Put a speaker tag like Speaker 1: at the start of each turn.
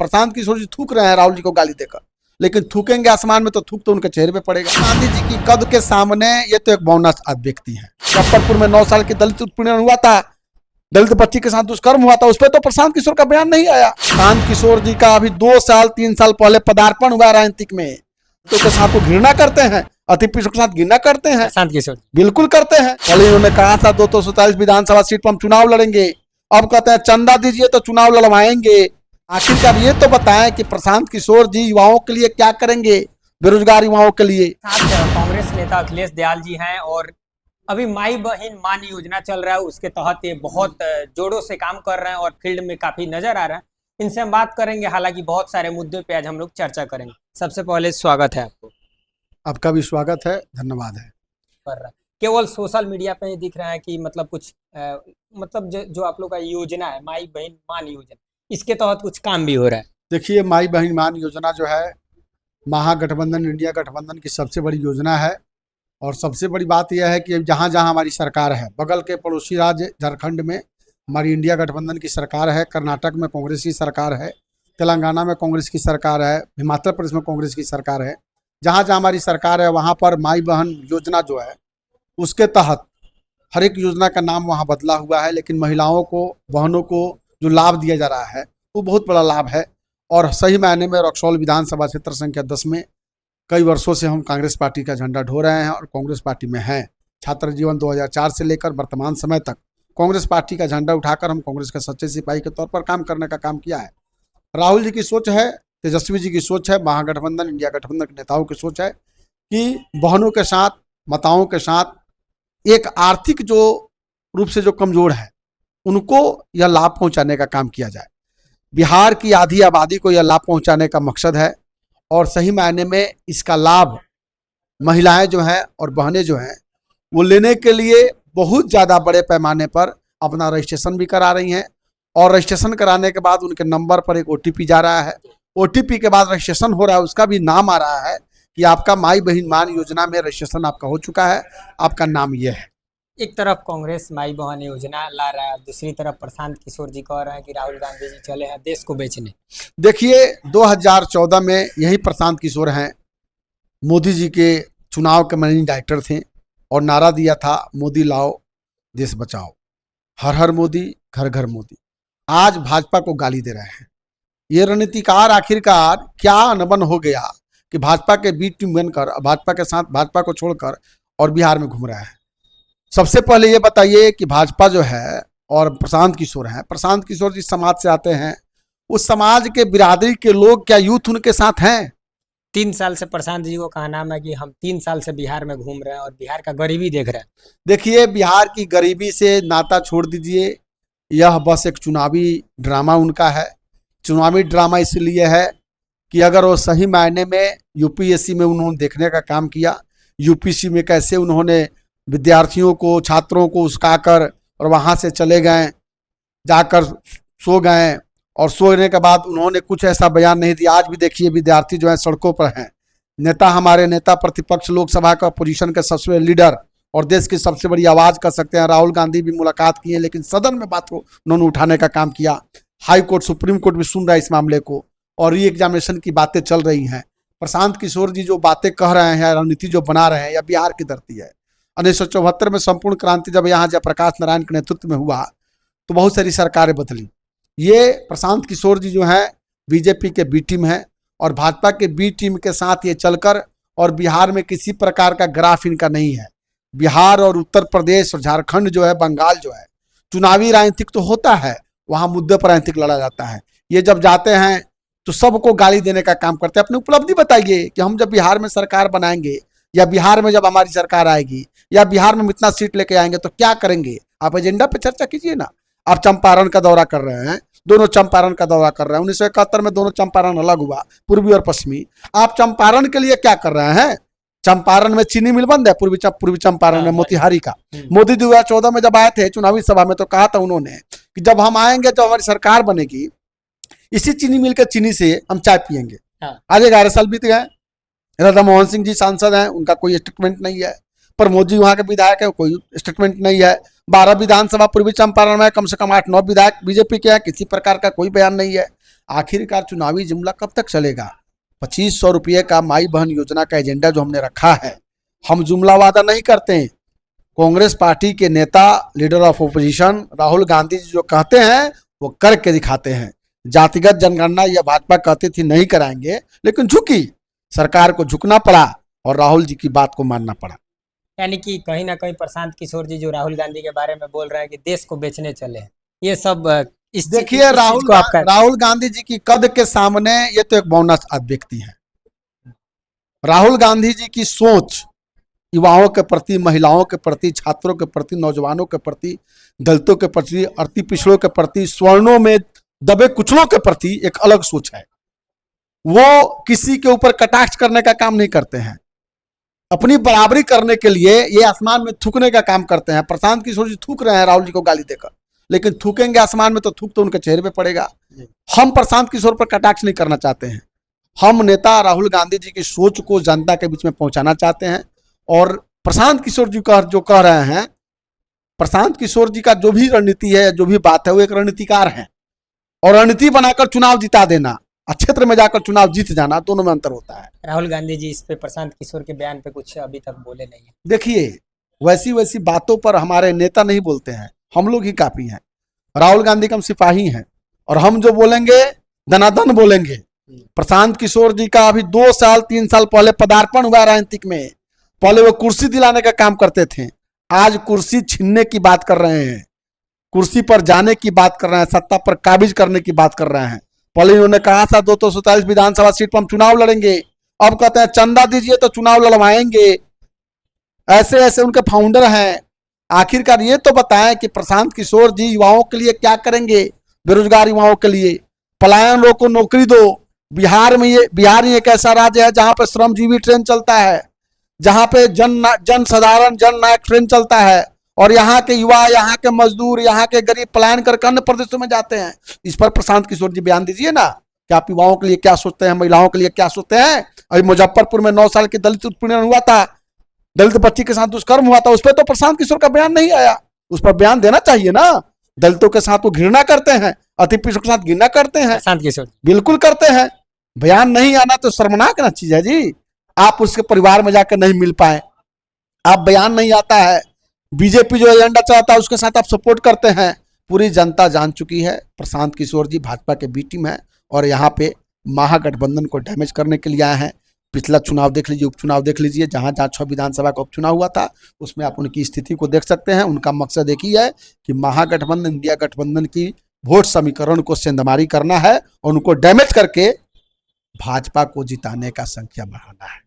Speaker 1: प्रशांत किशोर जी थूक रहे हैं राहुल जी को गाली देकर, लेकिन थूकेंगे आसमान में तो थूक तो उनके चेहरे पे पड़ेगा। गांधी जी की कद के सामने ये तो एक बोनस व्यक्ति है। मुजफ्फरपुर में 9 साल की दलित उत्पीड़न हुआ था, दलित बच्ची के साथ दुष्कर्म हुआ था, उस पर तो प्रशांत किशोर का बयान नहीं आया। प्रशांत किशोर जी का अभी 2 साल 3 साल पहले पदार्पण हुआ राजनीतिक में, तो के साथ वो घृणा करते हैं, अति पिछड़ के साथ घृणा करते हैं।
Speaker 2: प्रशांत किशोर
Speaker 1: बिल्कुल करते हैं। पहले उन्होंने कहा था 247 विधानसभा सीट पर हम चुनाव लड़ेंगे, अब कहते हैं चंदा दीजिए तो चुनाव लड़वाएंगे। आखिरकार ये तो बताएं कि प्रशांत किशोर जी युवाओं के लिए क्या करेंगे, बेरोजगार युवाओं के लिए।
Speaker 2: कांग्रेस नेता अखिलेश दयाल जी हैं और अभी माई बहन मान योजना चल रहा है, उसके तहत ये बहुत जोरों से काम कर रहे हैं और फील्ड में काफी नजर आ रहा है। इनसे हम बात करेंगे, हालांकि बहुत सारे मुद्दे पे आज हम लोग चर्चा करेंगे। सबसे पहले स्वागत है आपको।
Speaker 1: आपका भी स्वागत है, धन्यवाद है।
Speaker 2: कर रहा है केवल सोशल मीडिया पे ही दिख रहा है कि मतलब कुछ मतलब जो आप लोग का योजना है माई बहन मान योजना, इसके तहत कुछ काम भी हो रहा है।
Speaker 1: देखिए, माई बहन मान योजना जो है महागठबंधन इंडिया गठबंधन की सबसे बड़ी योजना है। और सबसे बड़ी बात यह है कि जहाँ जहाँ हमारी सरकार है, बगल के पड़ोसी राज्य झारखंड में हमारी इंडिया गठबंधन की सरकार है, कर्नाटक में कांग्रेस की सरकार है, तेलंगाना में कांग्रेस की सरकार है, हिमाचल प्रदेश में कांग्रेस की सरकार है। जहाँ जहाँ हमारी सरकार है वहाँ पर माई बहन योजना जो है उसके तहत हर एक योजना का नाम वहाँ बदला हुआ है, लेकिन महिलाओं को, बहनों को जो लाभ दिया जा रहा है वो बहुत बड़ा लाभ है। और सही मायने में रक्सौल विधानसभा क्षेत्र संख्या 10 में कई वर्षों से हम कांग्रेस पार्टी का झंडा ढो रहे हैं और कांग्रेस पार्टी में हैं। छात्र जीवन 2004 से लेकर वर्तमान समय तक कांग्रेस पार्टी का झंडा उठाकर हम कांग्रेस के सच्चे सिपाही के तौर पर काम करने का काम किया है। राहुल जी की सोच है, तेजस्वी जी की सोच है, महागठबंधन इंडिया गठबंधन के नेताओं की सोच है कि बहनों के साथ, माताओं के साथ एक आर्थिक जो रूप से जो कमजोर है उनको यह लाभ पहुंचाने का काम किया जाए। बिहार की आधी आबादी को यह लाभ पहुंचाने का मकसद है और सही मायने में इसका लाभ महिलाएं जो हैं और बहनें जो हैं वो लेने के लिए बहुत ज़्यादा बड़े पैमाने पर अपना रजिस्ट्रेशन भी करा रही हैं। और रजिस्ट्रेशन कराने के बाद उनके नंबर पर एक OTP जा रहा है, OTP के बाद रजिस्ट्रेशन हो रहा है, उसका भी नाम आ रहा है कि आपका माई बहन मान योजना में रजिस्ट्रेशन आपका हो चुका है, आपका नाम ये है।
Speaker 2: एक तरफ कांग्रेस माई बहन योजना ला रहा है, दूसरी तरफ प्रशांत किशोर जी कह रहे हैं कि राहुल गांधी जी चले हैं देश को बेचने।
Speaker 1: देखिए, 2014 में यही प्रशांत किशोर हैं, मोदी जी के चुनाव के मैनेजिंग डायरेक्टर थे और नारा दिया था मोदी लाओ देश बचाओ, हर हर मोदी घर घर मोदी। आज भाजपा को गाली दे रहे हैं। ये रणनीतिकार आखिरकार क्या अनबन हो गया कि भाजपा के बी टीम बनकर भाजपा के साथ भाजपा को छोड़कर और बिहार में घूम रहा है। सबसे पहले ये बताइए कि भाजपा जो है और प्रशांत किशोर हैं, प्रशांत किशोर जिस समाज से आते हैं उस समाज के बिरादरी के लोग क्या यूथ उनके साथ हैं?
Speaker 2: 3 साल से प्रशांत जी को कहा नाम है कि हम 3 साल से बिहार में घूम रहे हैं और बिहार का गरीबी देख रहे हैं।
Speaker 1: देखिए, बिहार की गरीबी से नाता छोड़ दीजिए, यह बस एक चुनावी ड्रामा उनका है। चुनावी ड्रामा इसलिए है कि अगर वो सही मायने में UPSC में उन्होंने देखने का काम किया, UPSC में कैसे उन्होंने विद्यार्थियों को, छात्रों को उस्काकर और वहाँ से चले गए, जाकर सो गए और सोने के बाद उन्होंने कुछ ऐसा बयान नहीं दिया। आज भी देखिए विद्यार्थी जो है सड़कों पर हैं। नेता, हमारे नेता प्रतिपक्ष लोकसभा का अपोजिशन के सबसे बड़े लीडर और देश की सबसे बड़ी आवाज़ कर सकते हैं, राहुल गांधी भी मुलाकात किए, लेकिन सदन में बात को उन्होंने उठाने का काम किया। हाई कोर्ट, सुप्रीम कोर्ट भी सुन रहा है इस मामले को और री एग्जामिनेशन की बातें चल रही हैं। प्रशांत किशोर जी जो बातें कह रहे हैं, रणनीति जो बना रहे हैं, यह बिहार की धरती है। 1974 में संपूर्ण क्रांति जब यहाँ जयप्रकाश नारायण के नेतृत्व में हुआ तो बहुत सारी सरकारें बदली। ये प्रशांत किशोर जी जो हैं बीजेपी के बी टीम हैं और भाजपा के बी टीम के साथ ये चलकर, और बिहार में किसी प्रकार का ग्राफ इनका नहीं है। बिहार और उत्तर प्रदेश और झारखंड जो है, बंगाल जो है, चुनावी राजनीतिक तो होता है, वहाँ मुद्दे पर राजनीतिक लड़ा जाता है। ये जब जाते हैं तो सबको गाली देने का काम करते हैं। अपनी उपलब्धि बताइए कि हम जब बिहार में सरकार बनाएंगे या बिहार में जब हमारी सरकार आएगी या बिहार में इतना सीट लेके आएंगे तो क्या करेंगे। आप एजेंडा पे चर्चा कीजिए ना। आप चंपारण का दौरा कर रहे हैं, दोनों चंपारण का दौरा कर रहे हैं। 1971 में दोनों चंपारण अलग हुआ, पूर्वी और पश्चिमी। आप चंपारण के लिए क्या कर रहे हैं? चंपारण में चीनी मिल बंद है, पूर्वी चंपारण में मोतिहारी का। मोदी 2014 में जब आए थे चुनावी सभा में तो कहा था उन्होंने कि जब हम आएंगे, जब हमारी सरकार बनेगी, इसी चीनी मिल के चीनी से हम चाय पियेंगे। आज 11 साल बीत गए। राधा मोहन सिंह जी सांसद हैं, उनका कोई स्टेटमेंट नहीं है। प्रमोद जी वहाँ के विधायक है, कोई स्टेटमेंट नहीं है। 12 विधानसभा पूर्वी चंपारण में कम से कम 8-9 विधायक बीजेपी के हैं, किसी प्रकार का कोई बयान नहीं है। आखिरकार चुनावी जुमला कब तक चलेगा? 2500 रुपये का माई बहन योजना का एजेंडा जो हमने रखा है, हम जुमला वादा नहीं करते हैं। कांग्रेस पार्टी के नेता, leader of opposition Rahul Gandhi ji जो कहते हैं वो करके दिखाते हैं। जातिगत जनगणना यह भाजपा कहती थी नहीं कराएंगे, लेकिन झुकी, सरकार को झुकना पड़ा और राहुल जी की बात को मानना पड़ा।
Speaker 2: यानी कि कहीं ना कहीं प्रशांत किशोर जी जो राहुल गांधी के बारे में बोल रहे हैं कि देश को बेचने चले हैं, ये सब
Speaker 1: देखिए, राहुल गांधी जी की कद के सामने ये तो एक बोनस व्यक्ति है। राहुल गांधी जी की सोच युवाओं के प्रति, महिलाओं के प्रति, छात्रों के प्रति, नौजवानों के प्रति, दलितों के प्रति, अति पिछड़ों के प्रति, स्वर्णों में दबे कुचलों के प्रति एक अलग सोच है। वो किसी के ऊपर कटाक्ष करने का काम नहीं करते हैं, अपनी बराबरी करने के लिए ये आसमान में थूकने का काम करते हैं। प्रशांत किशोर जी थूक रहे हैं राहुल जी को गाली देकर, लेकिन थूकेंगे आसमान में तो थूक तो उनके चेहरे पे पड़ेगा। हम प्रशांत किशोर पर कटाक्ष नहीं करना चाहते हैं, हम नेता राहुल गांधी जी की सोच को जनता के बीच में पहुंचाना चाहते हैं। और प्रशांत किशोर जी का जो कह रहे हैं, प्रशांत किशोर जी का जो भी रणनीति है, जो भी बात है, वो एक रणनीतिकार है। और रणनीति बनाकर चुनाव जिता देना, क्षेत्र में जाकर चुनाव जीत जाना, दोनों में अंतर होता है।
Speaker 2: राहुल गांधी जी इस पे प्रशांत किशोर के बयान पे कुछ अभी तक बोले नहीं है।
Speaker 1: देखिए, वैसी वैसी बातों पर हमारे नेता नहीं बोलते हैं, हम लोग ही काफी हैं। राहुल गांधी का हम सिपाही हैं और हम जो बोलेंगे दनादन बोलेंगे। प्रशांत किशोर जी का अभी 2 साल 3 साल पहले पदार्पण हुआ राजनीतिक में। पहले वो कुर्सी दिलाने का काम करते थे, आज कुर्सी छीनने की बात कर रहे हैं, कुर्सी पर जाने की बात कर रहे हैं, सत्ता पर काबिज करने की बात कर रहे हैं। पहले उन्होंने कहा था 247 विधानसभा सीट पर हम चुनाव लड़ेंगे, अब कहते हैं चंदा दीजिए तो चुनाव लड़वाएंगे। ऐसे ऐसे उनके फाउंडर हैं। आखिरकार ये तो बताएं कि प्रशांत किशोर जी युवाओं के लिए क्या करेंगे, बेरोजगार युवाओं के लिए, पलायन लोगों को नौकरी दो। बिहार ही एक ऐसा राज्य है जहां पर श्रमजीवी ट्रेन चलता है, जहां पे जन साधारण जननायक ट्रेन चलता है, और यहाँ के युवा, यहाँ के मजदूर, यहाँ के गरीब पलायन करके अन्य प्रदेशों में जाते हैं। इस पर प्रशांत किशोर जी बयान दीजिए ना कि आप युवाओं के लिए क्या सोचते हैं, महिलाओं के लिए क्या सोचते हैं। अभी मुजफ्फरपुर में 9 साल की दलित उत्पीड़न हुआ था, दलित बच्ची के साथ दुष्कर्म हुआ था, उस पर तो प्रशांत किशोर का बयान नहीं आया। उस पर बयान देना चाहिए ना। दलितों के साथ वो घृणा करते हैं, अति पिछड़ों के साथ घृणा करते हैं,
Speaker 2: प्रशांत किशोर
Speaker 1: बिल्कुल करते हैं। बयान नहीं आना तो शर्मनाक ना चीज है जी। आप उसके परिवार में जाकर नहीं मिल पाए, आप बयान नहीं आता है, बीजेपी जो एजेंडा चलाता है उसके साथ आप सपोर्ट करते हैं। पूरी जनता जान चुकी है प्रशांत किशोर जी भाजपा के बी टीम है और यहाँ पे महागठबंधन को डैमेज करने के लिए आए हैं। पिछला चुनाव देख लीजिए, उपचुनाव देख लीजिए, जहाँ 6 विधानसभा का उपचुनाव हुआ था, उसमें आप उनकी स्थिति को देख सकते हैं। उनका मकसद एक ही है कि महागठबंधन, इंडिया गठबंधन की वोट समीकरण को सेंधमारी करना है और उनको डैमेज करके भाजपा को जिताने का संख्या बढ़ाना है।